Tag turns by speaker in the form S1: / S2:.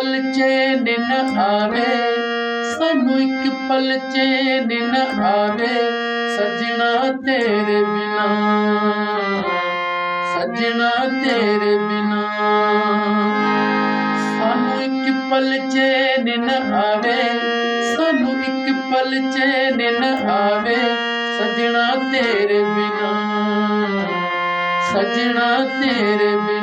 S1: पल चैन न आवे, सानू एक पल चैन न आवे सजना तेरे बिना, सजना तेरे बिना। सानू एक पल चैन न आवे, सानू एक पल चैन न आवे सजना तेरे बिना, सजना तेरे बिना।